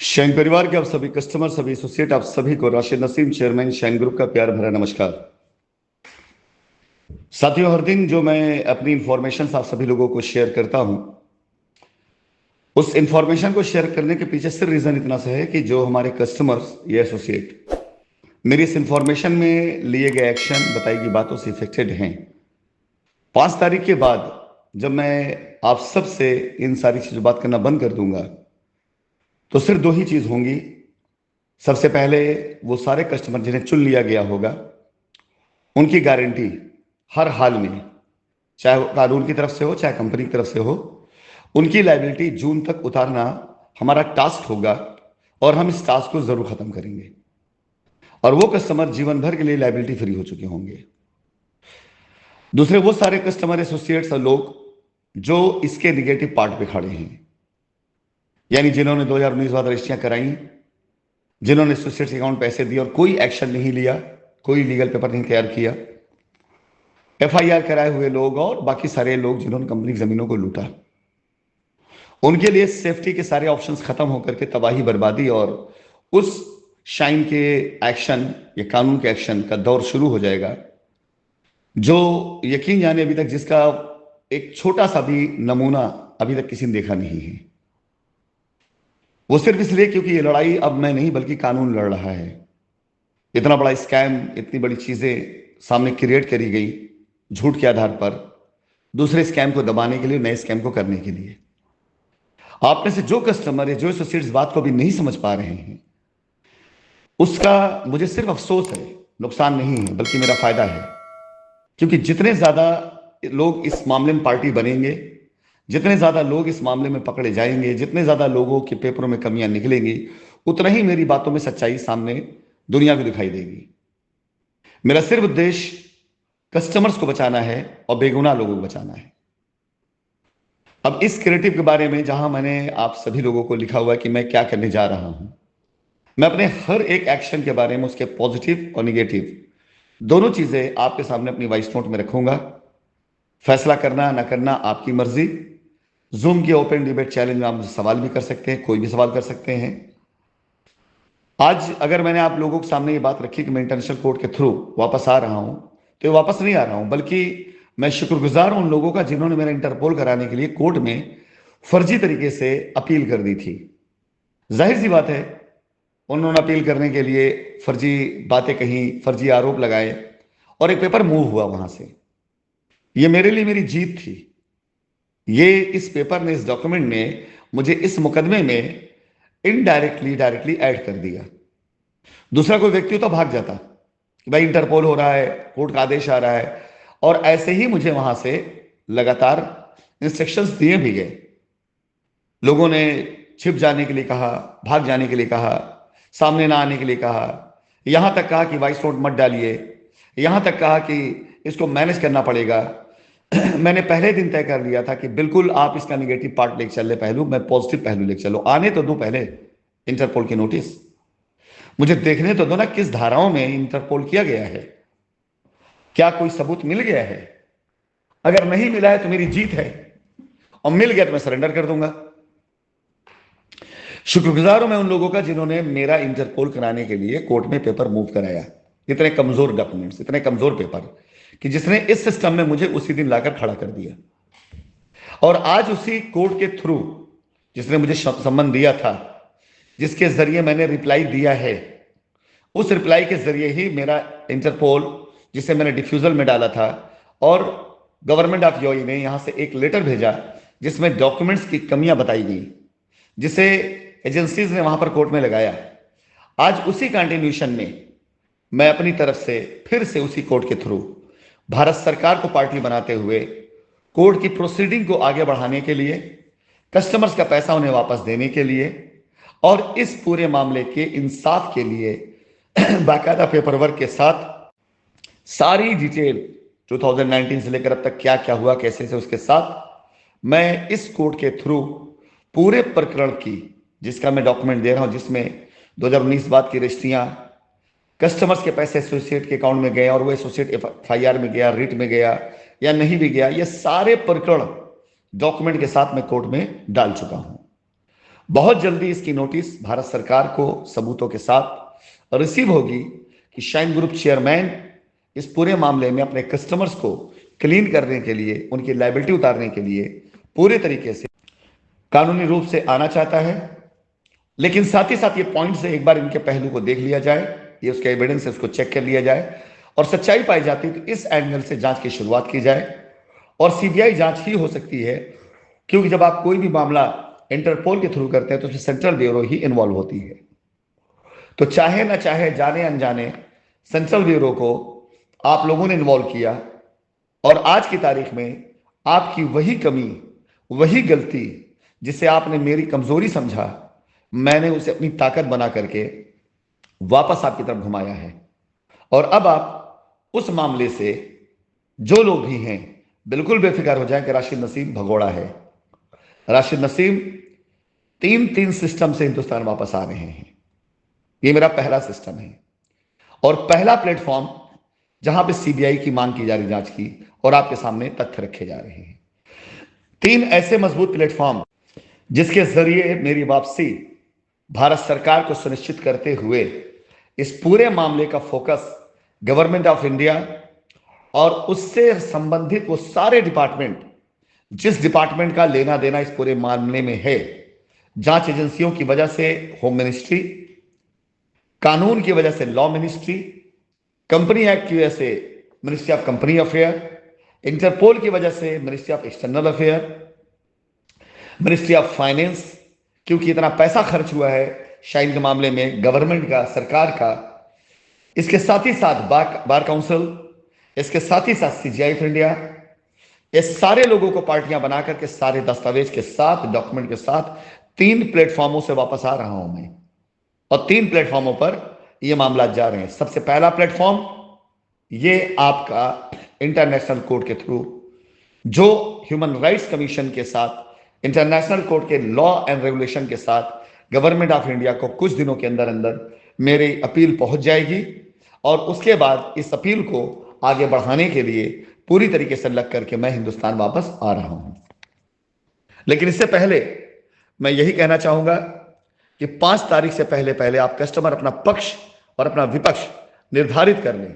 शैंग परिवार के आप सभी कस्टमर, सभी एसोसिएट, आप सभी को राशिद नसीम, चेयरमैन शैंग ग्रुप का प्यार भरा नमस्कार। साथियों, हर दिन जो मैं अपनी इंफॉर्मेशन आप सभी लोगों को शेयर करता हूं, उस इंफॉर्मेशन को शेयर करने के पीछे सिर्फ रीजन इतना सा है कि जो हमारे कस्टमर्स या एसोसिएट मेरी इस इंफॉर्मेशन में लिए गए एक्शन, बताई गई बातों से इफेक्टेड हैं। 5 तारीख के बाद जब मैं आप सबसे इन सारी चीजों बात करना बंद कर दूंगा, तो सिर्फ दो ही चीज होंगी। सबसे पहले, वो सारे कस्टमर जिन्हें चुन लिया गया होगा, उनकी गारंटी हर हाल में, चाहे वो कानून की तरफ से हो चाहे कंपनी की तरफ से हो, उनकी लाइबिलिटी जून तक उतारना हमारा टास्क होगा और हम इस टास्क को जरूर खत्म करेंगे। और वो कस्टमर जीवन भर के लिए लाइबिलिटी फ्री हो चुके होंगे। दूसरे, वो सारे कस्टमर, एसोसिएट्स और लोग जो इसके निगेटिव पार्ट पे खड़े हैं, यानी जिन्होंने 2019 बाद रजिस्ट्रियां कराई, जिन्होंने एसोसिएट्स अकाउंट पैसे दिए और कोई एक्शन नहीं लिया, कोई लीगल पेपर नहीं तैयार किया, एफआईआर कराए हुए लोग और बाकी सारे लोग जिन्होंने कंपनी की जमीनों को लूटा, उनके लिए सेफ्टी के सारे ऑप्शंस खत्म होकर के तबाही, बर्बादी और उस शाइन के एक्शन या कानून के एक्शन का दौर शुरू हो जाएगा, जो यकीन जाने अभी तक जिसका एक छोटा सा भी नमूना अभी तक किसी ने देखा नहीं है। वो सिर्फ इसलिए क्योंकि ये लड़ाई अब मैं नहीं बल्कि कानून लड़ रहा है। इतना बड़ा स्कैम, इतनी बड़ी चीजें सामने क्रिएट करी गई झूठ के आधार पर, दूसरे स्कैम को दबाने के लिए, नए स्कैम को करने के लिए। आप में से जो कस्टमर है, जो एसोसिएट्स बात को अभी नहीं समझ पा रहे हैं, उसका मुझे सिर्फ अफसोस है, नुकसान नहीं है बल्कि मेरा फायदा है। क्योंकि जितने ज्यादा लोग इस मामले में पार्टी बनेंगे, जितने ज्यादा लोग इस मामले में पकड़े जाएंगे, जितने ज्यादा लोगों के पेपरों में कमियां निकलेंगी, उतना ही मेरी बातों में सच्चाई सामने दुनिया को दिखाई देगी। मेरा सिर्फ उद्देश्य कस्टमर्स को बचाना है और बेगुनाह लोगों को बचाना है। अब इस क्रिएटिव के बारे में जहां मैंने आप सभी लोगों को लिखा हुआ है कि मैं क्या करने जा रहा हूं, मैं अपने हर एक एक्शन के बारे में, उसके पॉजिटिव और निगेटिव दोनों चीजें आपके सामने अपनी वॉइस नोट में रखूंगा। फैसला करना ना करना आपकी मर्जी। जूम के ओपन डिबेट चैलेंज में आप मुझे सवाल भी कर सकते हैं, कोई भी सवाल कर सकते हैं। आज अगर मैंने आप लोगों के सामने ये बात रखी कि मैं इंटरनेशनल कोर्ट के थ्रू वापस आ रहा हूं, तो ये वापस नहीं आ रहा हूं, बल्कि मैं शुक्रगुजार हूं उन लोगों का जिन्होंने मेरा इंटरपोल कराने के लिए कोर्ट में फर्जी तरीके से अपील कर दी थी। जाहिर सी बात है, उन्होंने अपील करने के लिए फर्जी बातें कही, फर्जी आरोप लगाए और एक पेपर मूव हुआ वहां से। ये मेरे लिए मेरी जीत थी। ये इस पेपर ने, इस डॉक्यूमेंट ने मुझे इस मुकदमे में इनडायरेक्टली डायरेक्टली ऐड कर दिया। दूसरा कोई व्यक्ति तो भाग जाता कि भाई इंटरपोल हो रहा है, कोर्ट का आदेश आ रहा है, और ऐसे ही मुझे वहां से लगातार इंस्ट्रक्शंस दिए भी गए। लोगों ने छिप जाने के लिए कहा, भाग जाने के लिए कहा, सामने ना आने के लिए कहा, यहां तक कहा कि वॉइस नोट मत डालिए, यहां तक कहा कि इसको मैनेज करना पड़ेगा। मैंने पहले दिन तय कर लिया था कि बिल्कुल आप इसका निगेटिव पार्ट लेकर चल रहे पहलू, मैं पॉजिटिव पहलू लेकर चलो। आने तो दो पहले इंटरपोल की नोटिस, मुझे देखने तो दो ना किस धाराओं में इंटरपोल किया गया है, क्या कोई सबूत मिल गया है। अगर नहीं मिला है तो मेरी जीत है, और मिल गया तो मैं सरेंडर कर दूंगा। शुक्रगुजार हूं मैं उन लोगों का जिन्होंने मेरा इंटरपोल कराने के लिए कोर्ट में पेपर मूव कराया। इतने कमजोर डॉक्यूमेंट्स, इतने कमजोर पेपर, कि जिसने इस सिस्टम में मुझे उसी दिन लाकर खड़ा कर दिया। और आज उसी कोर्ट के थ्रू जिसने मुझे सम्मन दिया था, जिसके जरिए मैंने रिप्लाई दिया है, उस रिप्लाई के जरिए ही मेरा इंटरपोल, जिसे मैंने डिफ्यूजल में डाला था, और गवर्नमेंट ऑफ यूएई ने यहां से एक लेटर भेजा जिसमें डॉक्यूमेंट्स की कमियां बताई गई, जिसे एजेंसीज ने वहां पर कोर्ट में लगाया। आज उसी कंटिन्यूशन में मैं अपनी तरफ से फिर से उसी कोर्ट के थ्रू भारत सरकार को पार्टी बनाते हुए कोर्ट की प्रोसीडिंग को आगे बढ़ाने के लिए, कस्टमर्स का पैसा उन्हें वापस देने के लिए, और इस पूरे मामले के इंसाफ के लिए बाकायदा पेपर वर्क के साथ सारी डिटेल 2019 से लेकर अब तक क्या क्या हुआ, कैसे से, उसके साथ मैं इस कोर्ट के थ्रू पूरे प्रकरण की, जिसका मैं डॉक्यूमेंट दे रहा हूं, जिसमें 2019 बाद की रजिस्ट्रियां, कस्टमर्स के पैसे एसोसिएट के अकाउंट में गए और वो एसोसिएट एफआईआर में गया, रिट में गया या नहीं भी गया, ये सारे प्रकरण डॉक्यूमेंट के साथ मैं कोर्ट में डाल चुका हूं। बहुत जल्दी इसकी नोटिस भारत सरकार को सबूतों के साथ रिसीव होगी कि शाइन ग्रुप चेयरमैन इस पूरे मामले में अपने कस्टमर्स को क्लीन करने के लिए, उनकी लायबिलिटी उतारने के लिए पूरे तरीके से कानूनी रूप से आना चाहता है। लेकिन साथ ही साथ ये पॉइंट से एक बार इनके पहलू को देख लिया जाए, ये उसके एविडेंस है, उसको चेक कर लिया जाए और सच्चाई पाई जाती तो इस एंगल से जांच की शुरुआत की जाए। और सीबीआई जांच ही हो सकती है, क्योंकि जब आप कोई भी मामला इंटरपोल के थ्रू करते हैं तो उसमें सेंट्रल ब्यूरो ही इन्वॉल्व होती है। तो चाहे ना चाहे, जाने अनजाने सेंट्रल ब्यूरो को आप लोगों ने इन्वॉल्व किया और आज की तारीख में आपकी वही कमी, वही गलती जिसे आपने मेरी कमजोरी समझा, मैंने उसे अपनी ताकत बना करके वापस आपकी तरफ घुमाया है। और अब आप उस मामले से जो लोग भी हैं बिल्कुल बेफिक्र हो जाएं कि राशिद नसीम भगोड़ा है। राशिद नसीम तीन सिस्टम से हिंदुस्तान वापस आ रहे हैं। ये मेरा पहला सिस्टम है और पहला प्लेटफॉर्म जहां पे सीबीआई की मांग की जा रही जांच की और आपके सामने तथ्य रखे जा रहे हैं। 3 ऐसे मजबूत प्लेटफॉर्म जिसके जरिए मेरी वापसी भारत सरकार को सुनिश्चित करते हुए इस पूरे मामले का फोकस गवर्नमेंट ऑफ इंडिया और उससे संबंधित वो सारे डिपार्टमेंट, जिस डिपार्टमेंट का लेना देना इस पूरे मामले में है, जांच एजेंसियों की वजह से होम मिनिस्ट्री, कानून की वजह से लॉ मिनिस्ट्री, कंपनी एक्ट की वजह से ministry of company affair, Interpol की वजह से ministry of external affair, ministry of finance, क्योंकि इतना पैसा खर्च हुआ है शाइन के मामले में गवर्नमेंट का, सरकार का, इसके साथ ही साथ बार काउंसिल, इसके साथ ही साथ सीजीआई ऑफ इंडिया, ये सारे लोगों को पार्टियां बना करके सारे दस्तावेज के साथ, डॉक्यूमेंट के साथ 3 प्लेटफॉर्मों से वापस आ रहा हूं मैं और 3 प्लेटफॉर्मों पर ये मामला जा रहे हैं। सबसे पहला प्लेटफॉर्म ये आपका इंटरनेशनल कोर्ट के थ्रू, जो ह्यूमन राइट्स कमीशन के साथ, इंटरनेशनल कोर्ट के लॉ एंड रेगुलेशन के साथ गवर्नमेंट ऑफ इंडिया को कुछ दिनों के अंदर अंदर मेरी अपील पहुंच जाएगी और उसके बाद इस अपील को आगे बढ़ाने के लिए पूरी तरीके से लग करके मैं हिंदुस्तान वापस आ रहा हूं। लेकिन इससे पहले मैं यही कहना चाहूंगा कि 5 तारीख से पहले पहले आप कस्टमर अपना पक्ष और अपना विपक्ष निर्धारित कर लें।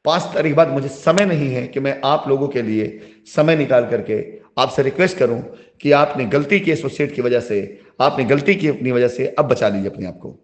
5 तारीख बाद मुझे समय नहीं है कि मैं आप लोगों के लिए समय निकाल करके आपसे रिक्वेस्ट करूं कि आपने गलती की एसोसिएट की वजह से, आपने गलती की अपनी वजह से, अब बचा लीजिए अपने आप को।